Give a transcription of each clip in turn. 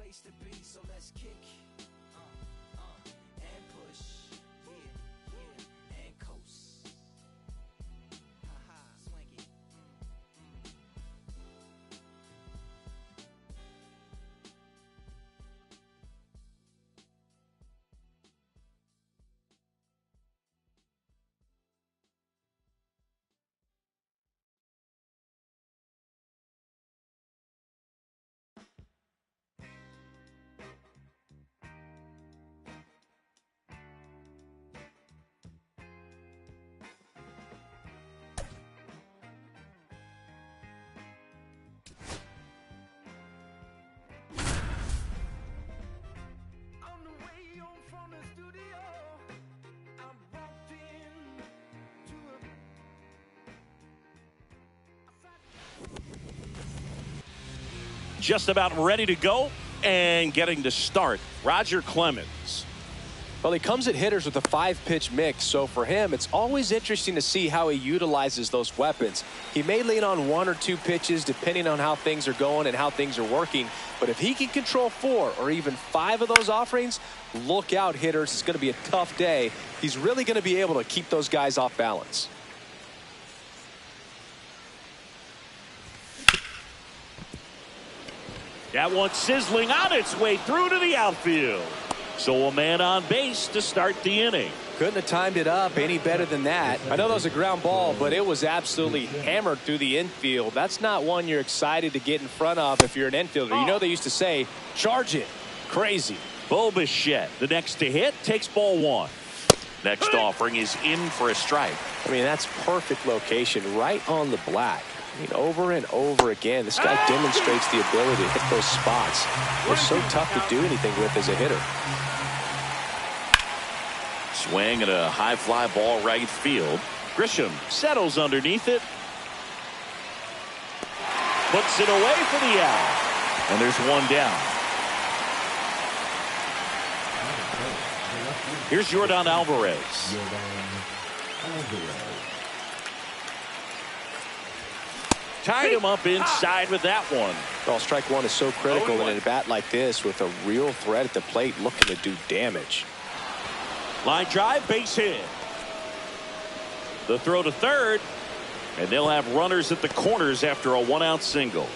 place to be, so let's kick and push, and coast. Swank it. Just about ready to go and getting to start. Roger Clemens. Well, he comes at hitters with a 5-pitch mix, so for him, it's always interesting to see how he utilizes those weapons. He may lean on 1 or 2 pitches depending on how things are going and how things are working, but if he can control 4 or even 5 of those offerings, look out, hitters. It's going to be a tough day. He's really going to be able to keep those guys off balance. That one sizzling on its way through to the outfield. So a man on base to start the inning. Couldn't have timed it up any better than that. I know that was a ground ball, but it was absolutely hammered through the infield. That's not one you're excited to get in front of if you're an infielder. You know they used to say, charge it. Crazy. Bo Bichette, the next to hit, takes ball 1. Next offering is in for a strike. I mean, that's perfect location, right on the black. I mean, over and over again, this guy demonstrates the ability to hit those spots. They're so tough to do anything with as a hitter. Swing at a high fly ball right field. Grisham settles underneath it. Puts it away for the out. And there's one down. Here's Yordan Alvarez. Tied him up inside with that one. Well, strike 1 is so critical in a bat like this with a real threat at the plate looking to do damage. Line drive, base hit. The throw to third, and they'll have runners at the corners after a 1-out single.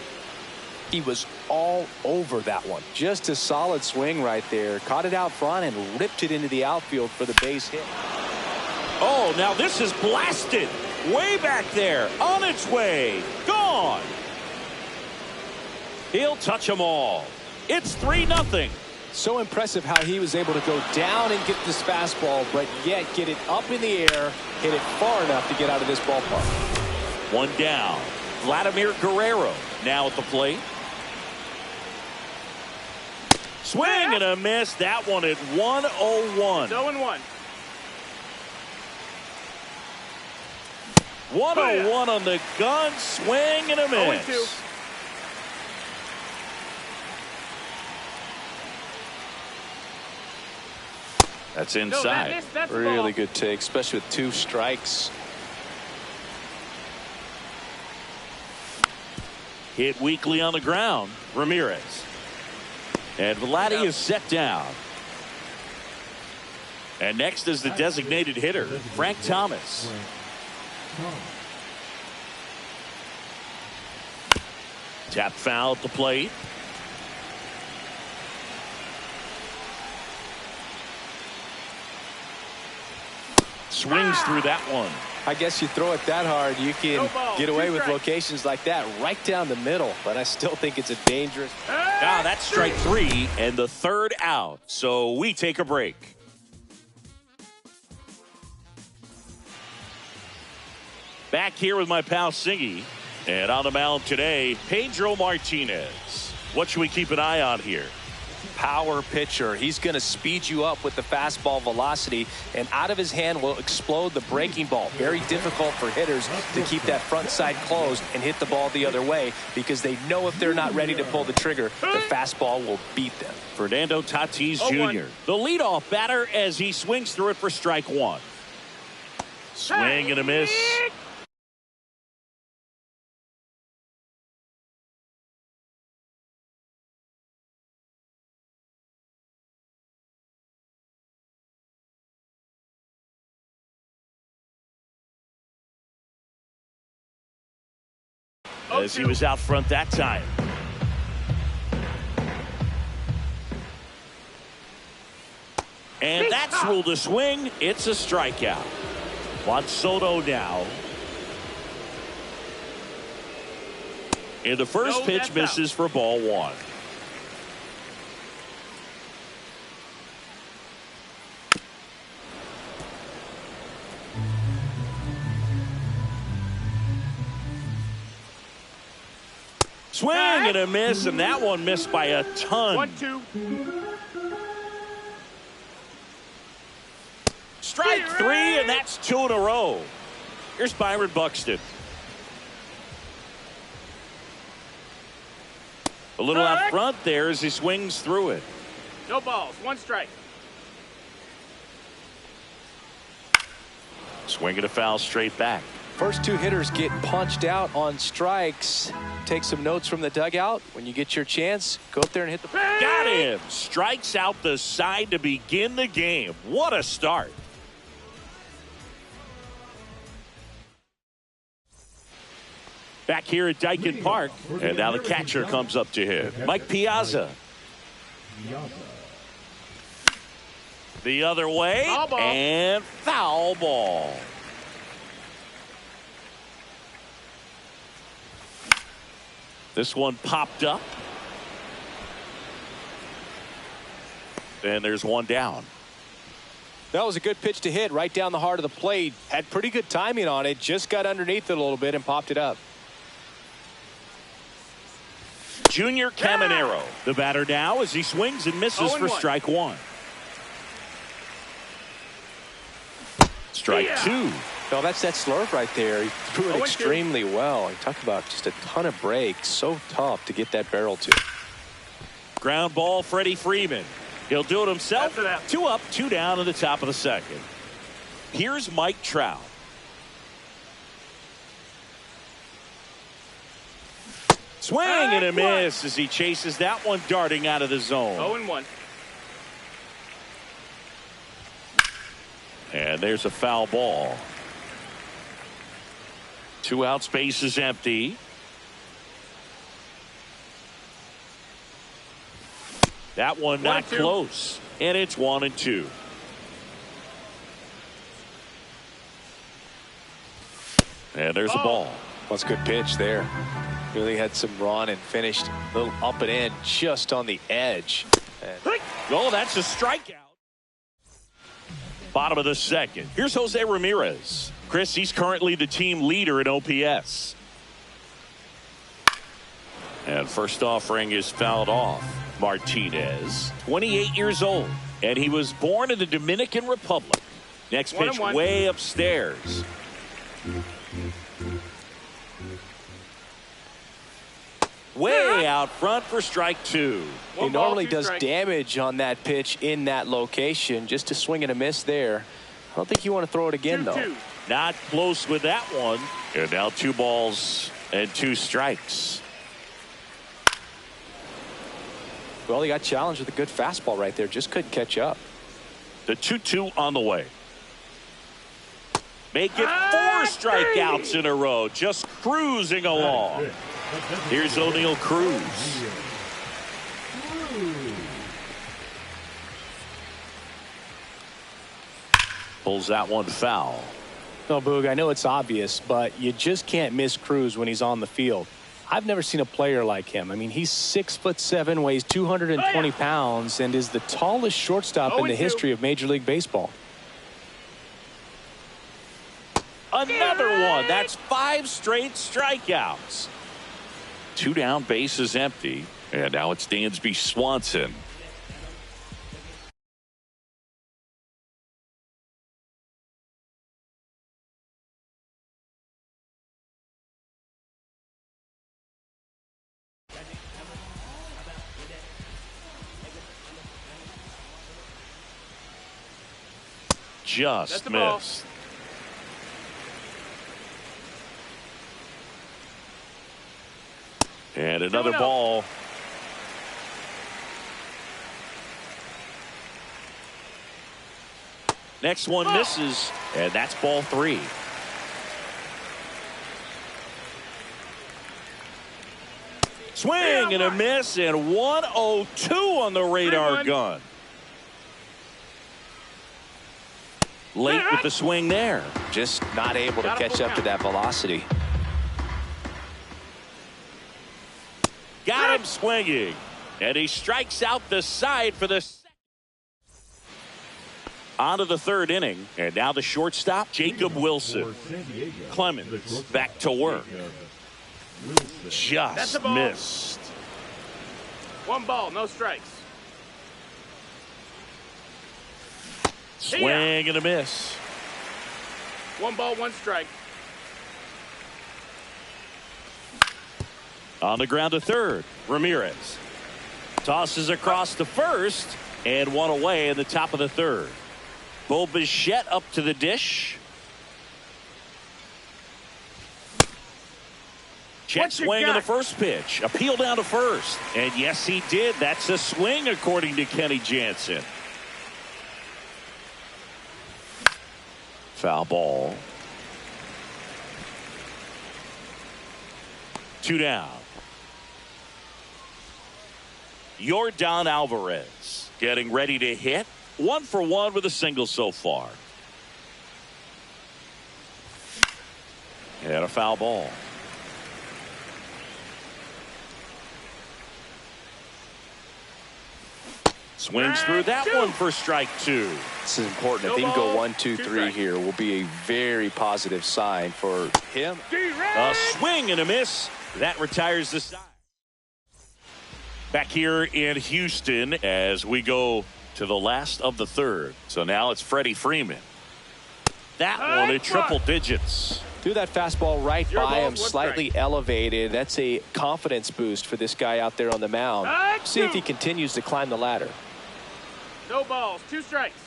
He was all over that one. Just a solid swing right there. Caught it out front and ripped it into the outfield for the base hit. Oh, now this is blasted. Way back there, on its way, gone. He'll touch them all. It's 3-0. So impressive how he was able to go down and get this fastball, but yet get it up in the air, hit it far enough to get out of this ballpark. One down. Vladimir Guerrero now at the plate. Swing and a miss. That one at 101. 0-1. 101 on the gun, swing and a miss. 0-2. That's inside. That's really good take, especially with 2 strikes. Hit weakly on the ground. Ramirez. And Vladdy is set down. And next is the designated hitter, Frank Thomas. Tap foul at the plate. Swings through that one. I guess you throw it that hard, you can get away with locations like that right down the middle, but I still think it's a dangerous. Now that's strike 3 and the 3rd out. So we take a break. Back here with my pal Singy. And on the mound today, Pedro Martinez. What should we keep an eye on here? Power pitcher. He's going to speed you up with the fastball velocity, and out of his hand will explode the breaking ball. Very difficult for hitters to keep that front side closed and hit the ball the other way, because they know if they're not ready to pull the trigger, the fastball will beat them. Fernando Tatis Jr., the leadoff batter, as he swings through it for strike 1. Swing and a miss. as he was out front that time. And that's ruled a swing. It's a strikeout. Juan Soto now. And the first pitch misses for ball one. Swing and a miss, and that one missed by a ton. 1-2. Strike three, and that's two in a row. Here's Byron Buxton. A little out front there as he swings through it. No balls. 1 strike. Swinging a foul straight back. First 2 hitters get punched out on strikes. Take some notes from the dugout. When you get your chance, go up there and hit the... Got him. Strikes out the side to begin the game. What a start. Back here at Dyken Park, and now the catcher comes up to hit. Mike Piazza. The other way, and foul ball. This one popped up. And there's one down. That was a good pitch to hit right down the heart of the plate. Had pretty good timing on it. Just got underneath it a little bit and popped it up. Junior Caminero, the batter now as he swings and misses for strike one. Strike two. No, that's that slurve right there. He threw it extremely well. He talked about just a ton of breaks. So tough to get that barrel to. Ground ball, Freddie Freeman. He'll do it himself. 2 up, 2 down in the top of the second. Here's Mike Trout. Swing and a miss as he chases that one darting out of the zone. 0-1. And there's a foul ball. 2 outs, base is empty. That one not close. And it's 1-2. And there's a ball. That's a good pitch there. Really had some run and finished a little up and in just on the edge. Oh, that's a strikeout. Bottom of the second. Here's Jose Ramirez. Chris, he's currently the team leader in OPS. And first offering is fouled off. Martinez, 28 years old, and he was born in the Dominican Republic. Next pitch way upstairs. Way out front for strike two. He normally does damage on that pitch in that location. Just to swing and a miss there. I don't think you want to throw it again, though. Not close with that one. And now 2 balls and 2 strikes. Well, he got challenged with a good fastball right there. Just couldn't catch up. The 2-2 on the way. Make it 4 strikeouts in a row. Just cruising along. Here's O'Neal Cruz. Pulls that one foul. No, Boog, I know it's obvious, but you just can't miss Cruz when he's on the field. I've never seen a player like him. I mean, he's 6'7", weighs 220 pounds, and is the tallest shortstop in the history of Major League Baseball. Another one. That's 5 straight strikeouts. 2 down, base is empty. And now it's Dansby Swanson. Just missed. And another ball. Next one misses, and that's ball 3. Swing and a miss, and 102 on the radar gun. Late with the swing there. Just not able to catch up to that velocity. Got him swinging. And he strikes out the side for the second. On to the third inning. And now the shortstop, Jacob Wilson. Clemens back to work. Just missed. 1 ball, no strikes. Swing and a miss. 1 ball, 1 strike. On the ground to third, Ramirez. Tosses across to first, and 1 away in the top of the third. Bo Bichette up to the dish. Chet swing in the first pitch. Appeal down to first. And yes, he did. That's a swing, according to Kenny Jansen. Foul ball. 2 down. Yordan Alvarez getting ready to hit. 1 for 1 with a single so far. And a foul ball. Swings through that one for strike 2. This is important. If he can go 1, 2, 3 here, will be a very positive sign for him. A swing and a miss. That retires the side. Back here in Houston as we go to the last of the third. So now it's Freddie Freeman. That one at triple digits. Threw that fastball right by him, slightly elevated. That's a confidence boost for this guy out there on the mound. See if he continues to climb the ladder. No balls, 2 strikes.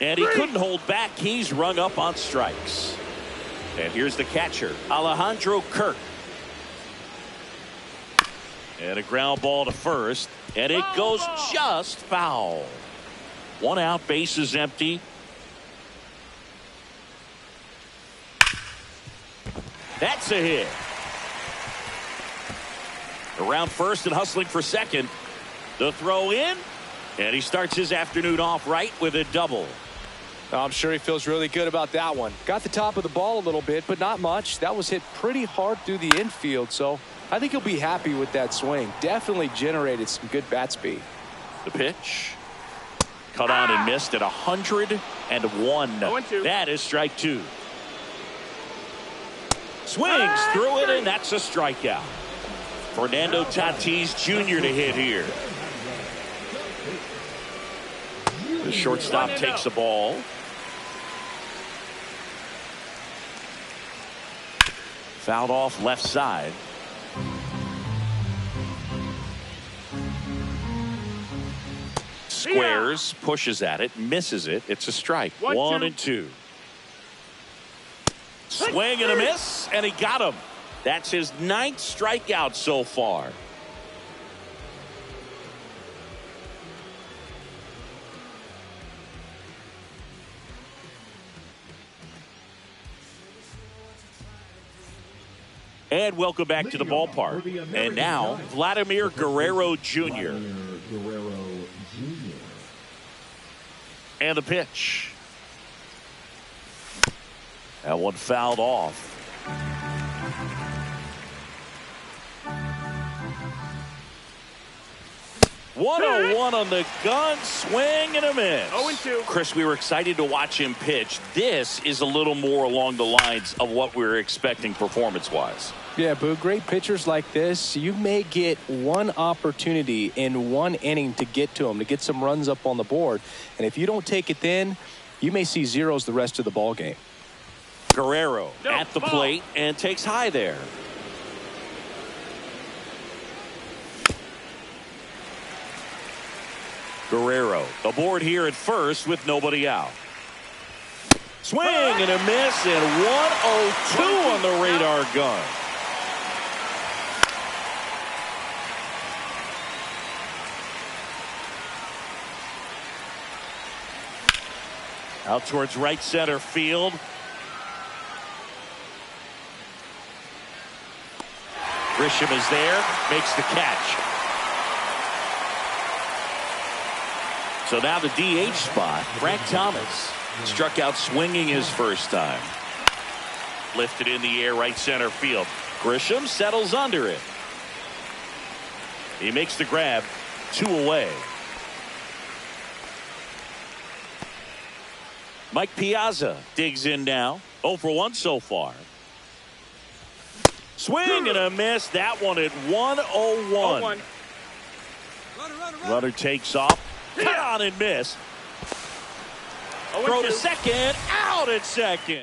And he couldn't hold back. He's rung up on strikes. And here's the catcher, Alejandro Kirk. And a ground ball to first. And it goes just foul. 1 out, bases empty. That's a hit. Around first and hustling for second. The throw in. And he starts his afternoon off right with a double. I'm sure he feels really good about that one. Got the top of the ball a little bit, but not much. That was hit pretty hard through the infield, so I think he'll be happy with that swing. Definitely generated some good bat speed. The pitch. Cut on and missed at 101. That is strike 2. Swings through it, and that's a strikeout. Fernando Tatis Jr. to hit here. The shortstop takes the ball. Fouled off left side. Squares, pushes at it, misses it. It's a strike. 1 and 2. Swing and a miss, and he got him. That's his 9th strikeout so far. And welcome back to the ballpark. And now, Vladimir Guerrero Jr. And the pitch. That one fouled off. One on the gun, swing and a miss. 0-2. Chris, we were excited to watch him pitch. This is a little more along the lines of what we were expecting performance-wise. Yeah, Boo, great pitchers like this, you may get one opportunity in one inning to get to them, to get some runs up on the board. And if you don't take it then, you may see zeros the rest of the ball game. Guerrero at the plate and takes high there. Guerrero aboard here at first with nobody out. Swing and a miss, and 102 on the radar gun. Out towards right center field. Grisham is there, makes the catch. So now the DH spot, Frank Thomas struck out swinging his first time. Lifted in the air, right center field. Grisham settles under it. He makes the grab, 2 away. Mike Piazza digs in now. 0 for 1 so far. Swing and a miss. That one at 101. Runner takes off. Cut on and miss. Throw to second. Out at second.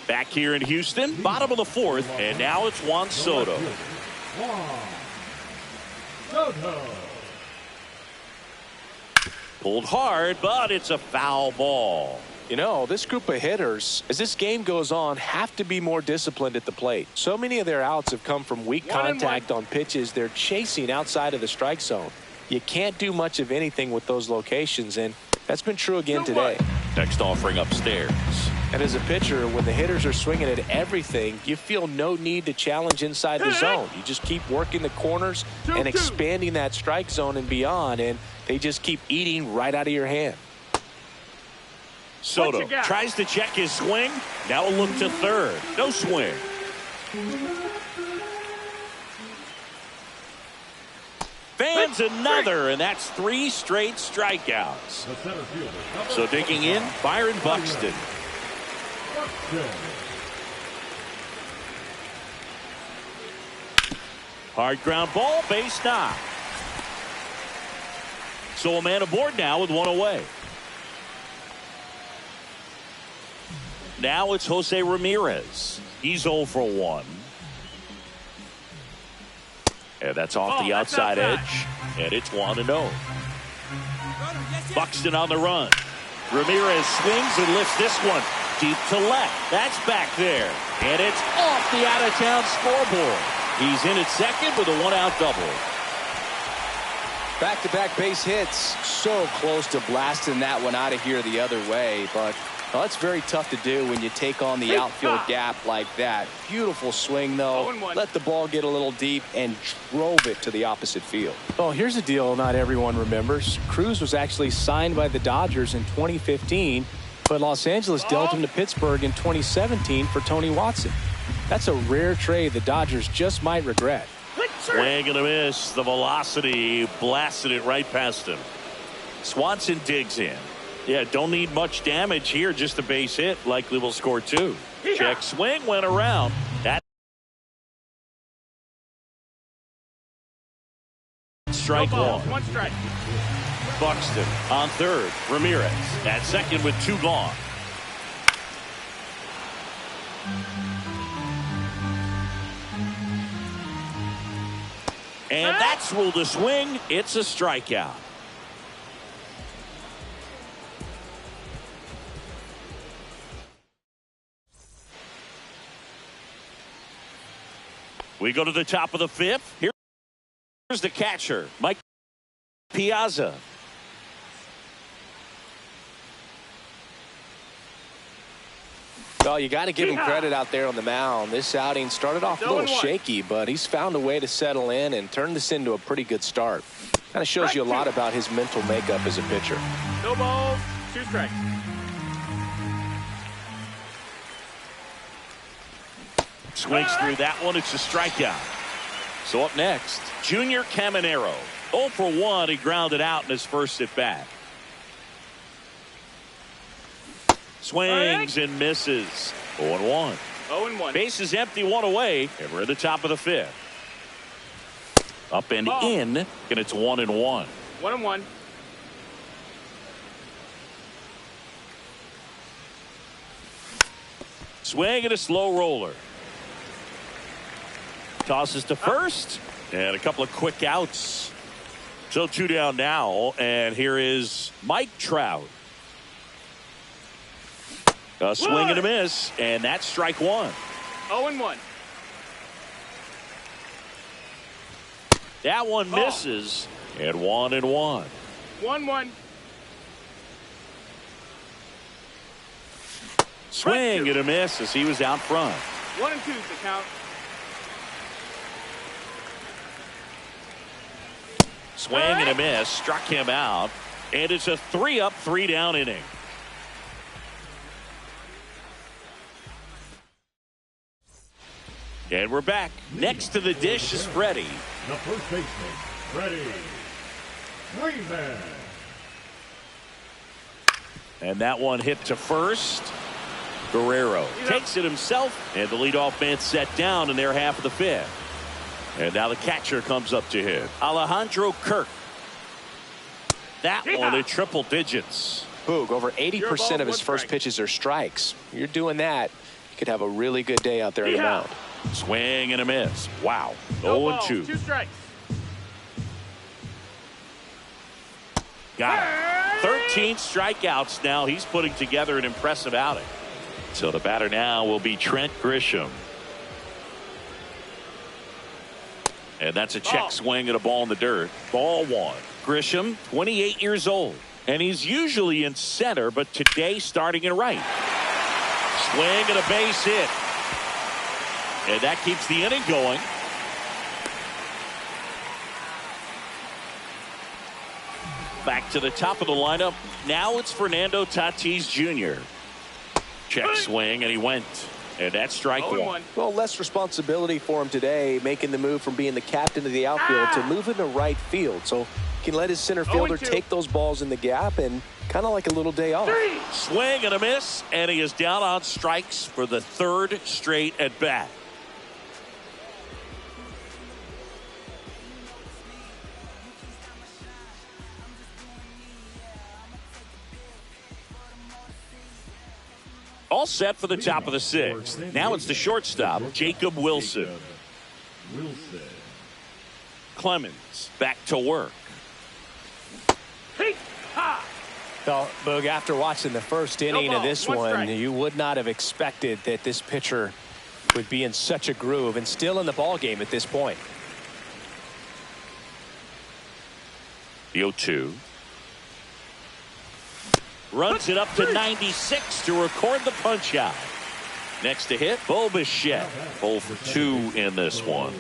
Back here in Houston, bottom of the 4th, and now it's Juan Soto. Pulled hard, but it's a foul ball. You know, this group of hitters, as this game goes on, have to be more disciplined at the plate. So many of their outs have come from weak contact on pitches they're chasing outside of the strike zone. You can't do much of anything with those locations, and that's been true again today. Next offering upstairs. And as a pitcher, when the hitters are swinging at everything, you feel no need to challenge inside the zone. You just keep working the corners and expanding that strike zone and beyond, and they just keep eating right out of your hand. Soto tries to check his swing. Now a look to third. No swing. Fans another, and that's 3 straight strikeouts. So digging in, Byron Buxton. Hard ground ball, base knock. So a man aboard now with 1 away. Now it's Jose Ramirez. He's 0 for 1. And that's off the outside edge. And it's 1-0. Buxton on the run. Ramirez swings and lifts this one deep to left. That's back there. And it's off the out-of-town scoreboard. He's in at second with a 1-out double. Back-to-back base hits. So close to blasting that one out of here the other way, but well, that's very tough to do when you take on the outfield gap like that. Beautiful swing, though. Let the ball get a little deep and drove it to the opposite field. Well, here's a deal not everyone remembers. Cruz was actually signed by the Dodgers in 2015, but Los Angeles dealt him to Pittsburgh in 2017 for Tony Watson. That's a rare trade the Dodgers just might regret. Swing and a miss. The velocity blasted it right past him. Swanson digs in. Yeah, don't need much damage here. Just a base hit. Likely will score 2. Check swing, went around. That strike 1. 1 strike. Buxton on third. Ramirez at second with 2 gone. And that's ruled a swing. It's a strikeout. We go to the top of the 5th. Here's the catcher, Mike Piazza. Well, you got to give him credit out there on the mound. This outing started off a little shaky, but he's found a way to settle in and turn this into a pretty good start. Kind of shows you a lot about his mental makeup as a pitcher. No balls, 2 strikes. Swings through that one. It's a strikeout. So up next, Junior Caminero. 0 for 1. He grounded out in his first at bat. Swings and misses. 0-1. 0-1. Base is empty, 1 away, and we're at the top of the 5th. Up and in, and it's 1-1. 1-1. Swing and a slow roller. Tosses to first, and a couple of quick outs. So 2 down now, and here is Mike Trout. A swing and a miss, and that's strike 1. 0-1. That one misses, and 1-1. 1-1. Swing and a miss as he was out front. 1-2's the count. Swing and a miss. Struck him out. And it's a 3-up, 3-down inning. And we're back. Next to the dish is Freddie. The first baseman, Freddie Freeman. And that one hit to first. Guerrero takes it himself, and the leadoff man set down in their half of the fifth. And now the catcher comes up to hit. Alejandro Kirk. That one at triple digits. Boog, over 80% of his first pitches are strikes. You're doing that, you could have a really good day out there on the mound. Swing and a miss. Wow. No 0-2. 2 strikes. Got it. 13 strikeouts now. He's putting together an impressive outing. So the batter now will be Trent Grisham. And that's a check swing at a ball in the dirt. Ball one. Grisham, 28 years old. And he's usually in center, but today starting in right. Swing and a base hit. And that keeps the inning going. Back to the top of the lineup. Now it's Fernando Tatis Jr. Check swing, and he went. And that's strike one. Well, less responsibility for him today, making the move from being the captain of the outfield to moving to right field. So he can let his center fielder take those balls in the gap and kind of like a little day off. Swing and a miss, and he is down on strikes for the third straight at bat. All set for the top of the sixth. Now it's the shortstop, Jacob Wilson. Clemens back to work. Well, Boog, after watching the first inning of this one, you would not have expected that this pitcher would be in such a groove and still in the ball game at this point. The 0-2. Runs it up to 96 to record the punch out. Next to hit, Bo Bichette. 0 for 2 in this one.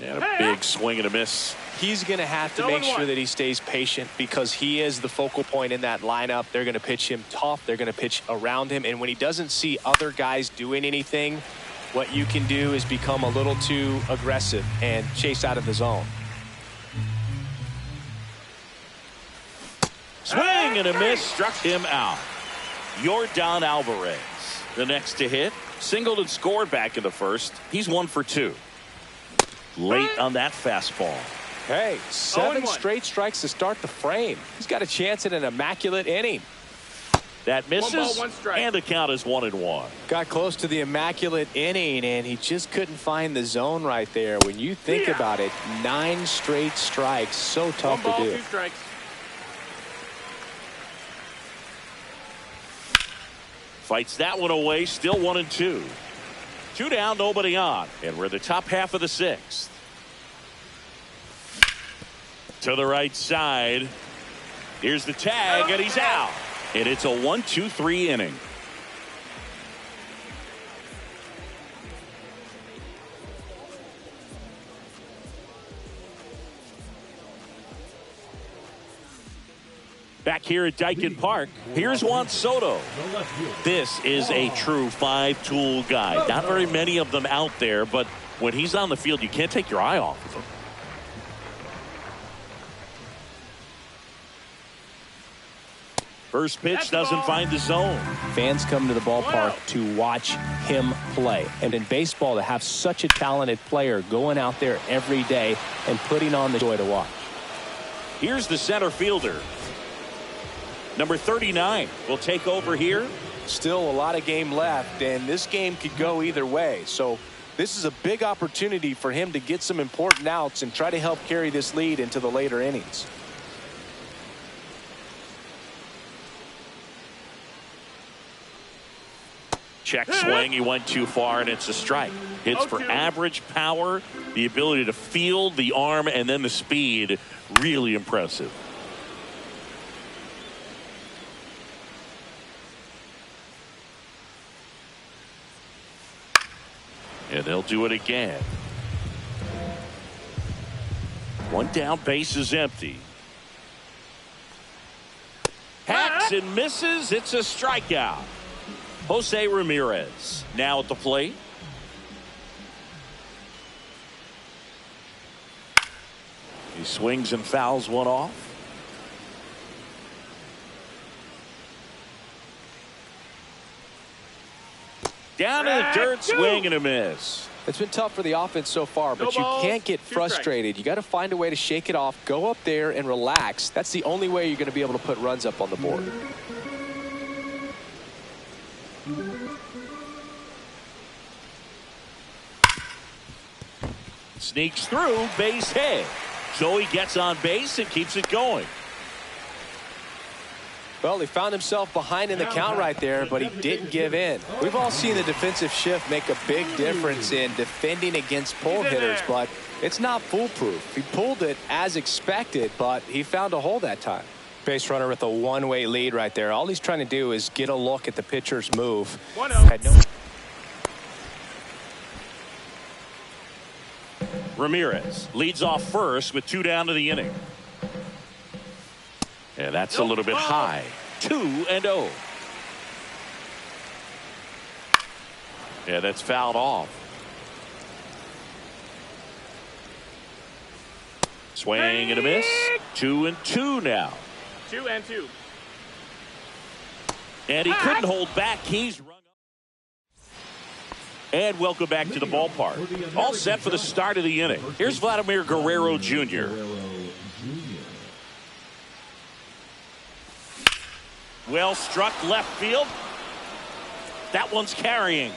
And a big swing and a miss. He's going to have to make sure that he stays patient because he is the focal point in that lineup. They're going to pitch him tough. They're going to pitch around him. And when he doesn't see other guys doing anything, what you can do is become a little too aggressive and chase out of the zone. Swing and a miss, struck him out. Yordan Alvarez, the next to hit. Singled and scored back in the first. He's 1 for 2. Late on that fastball. Hey, 7 straight strikes to start the frame. He's got a chance at an immaculate inning. That misses, and the count is 1-1. Got close to the immaculate inning, and he just couldn't find the zone right there. When you think about it, 9 straight strikes, so tough to do. 2 strikes. Fights that one away, still 1-2. 2 down, nobody on. And we're the top half of the sixth. To the right side. Here's the tag, and he's out. And it's a 1-2-3 inning. Back here at Dyken Park, here's Juan Soto. This is a true 5-tool guy. Not very many of them out there, but when he's on the field, you can't take your eye off of him. First pitch doesn't find the zone. Fans come to the ballpark to watch him play. And in baseball, to have such a talented player going out there every day and putting on the joy to watch. Here's the center fielder. Number 39 will take over here. Still a lot of game left, and this game could go either way. So this is a big opportunity for him to get some important outs and try to help carry this lead into the later innings. Check swing. He went too far, and it's a strike. Hits for average power, the ability to field, the arm, and then the speed. Really impressive. And they'll do it again. One down, base is empty. Hacks and misses. It's a strikeout. Jose Ramirez now at the plate. He swings and fouls one off. Down in the dirt, swing and a miss. It's been tough for the offense so far, but you can't get frustrated. You got to find a way to shake it off, go up there and relax. That's the only way you're going to be able to put runs up on the board. Sneaks through, base hit. So he gets on base and keeps it going. Well, he found himself behind in the count right there, but he didn't give in. We've all seen the defensive shift make a big difference in defending against pull hitters, but it's not foolproof. He pulled it as expected, but he found a hole that time. Base runner with a one-way lead right there. All he's trying to do is get a look at the pitcher's move. 1-0. Ramirez leads off first with 2 down to the inning. And that's a little bit high. 2-0. Yeah, that's fouled off. Swing and a miss. 2-2 now. 2-2. And he couldn't hold back. He's rung up. And welcome back to the ballpark. All set for the start of the inning. Here's Vladimir Guerrero Jr. Well struck left field. That one's carrying.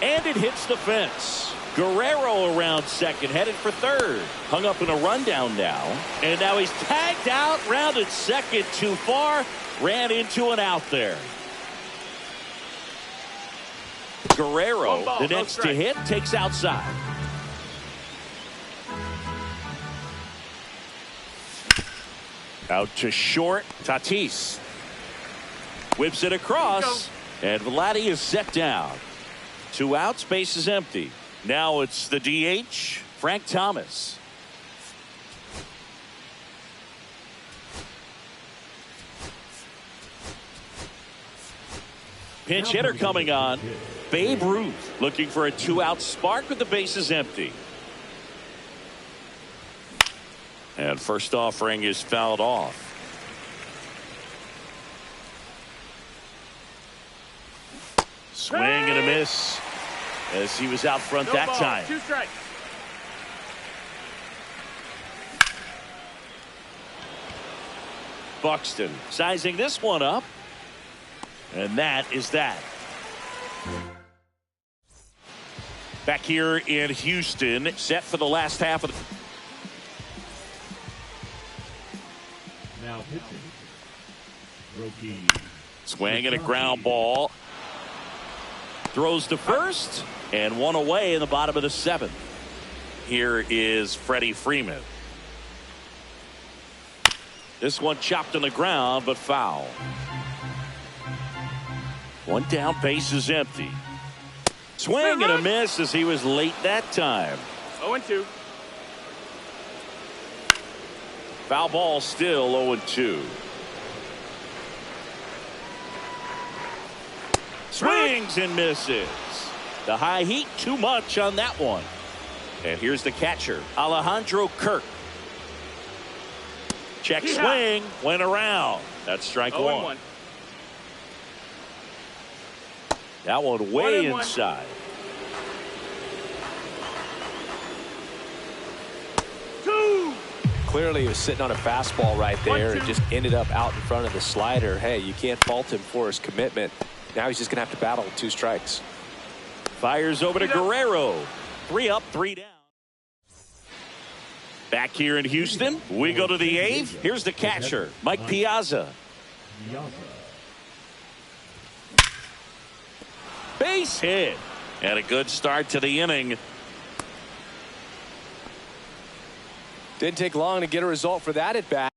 And it hits the fence. Guerrero around second, headed for third. Hung up in a rundown now. And now he's tagged out, rounded second too far. Ran into an out there. Guerrero, the next to hit, takes outside. Out to short, Tatis. Whips it across, and Vladdy is set down. 2 outs, base is empty. Now it's the DH, Frank Thomas. Pinch hitter coming on. Babe Ruth looking for a 2-out spark with the bases empty. And first offering is fouled off. Swing and a miss as he was out front that time. 2 strikes. Buxton sizing this one up. And that is that. Back here in Houston, set for the last half of the... Now pitching. Rookie. Swing and a ground ball. Throws to first, and one away in the bottom of the 7th. Here is Freddie Freeman. This one chopped on the ground, but foul. 1 down, base is empty. Swing and a miss as he was late that time. 0-2. Foul ball still 0-2. Swings and misses. The high heat too much on that one. And here's the catcher, Alejandro Kirk. Check swing, went around. That's strike 1. That one way inside. 2. Clearly he was sitting on a fastball right there and just ended up out in front of the slider. Hey, you can't fault him for his commitment. Now he's just going to have to battle with 2 strikes. Fires over to Guerrero. 3 up, 3 down. Back here in Houston, we go to the 8th. Here's the catcher, Mike Piazza. Base hit. And a good start to the inning. Didn't take long to get a result for that at bat.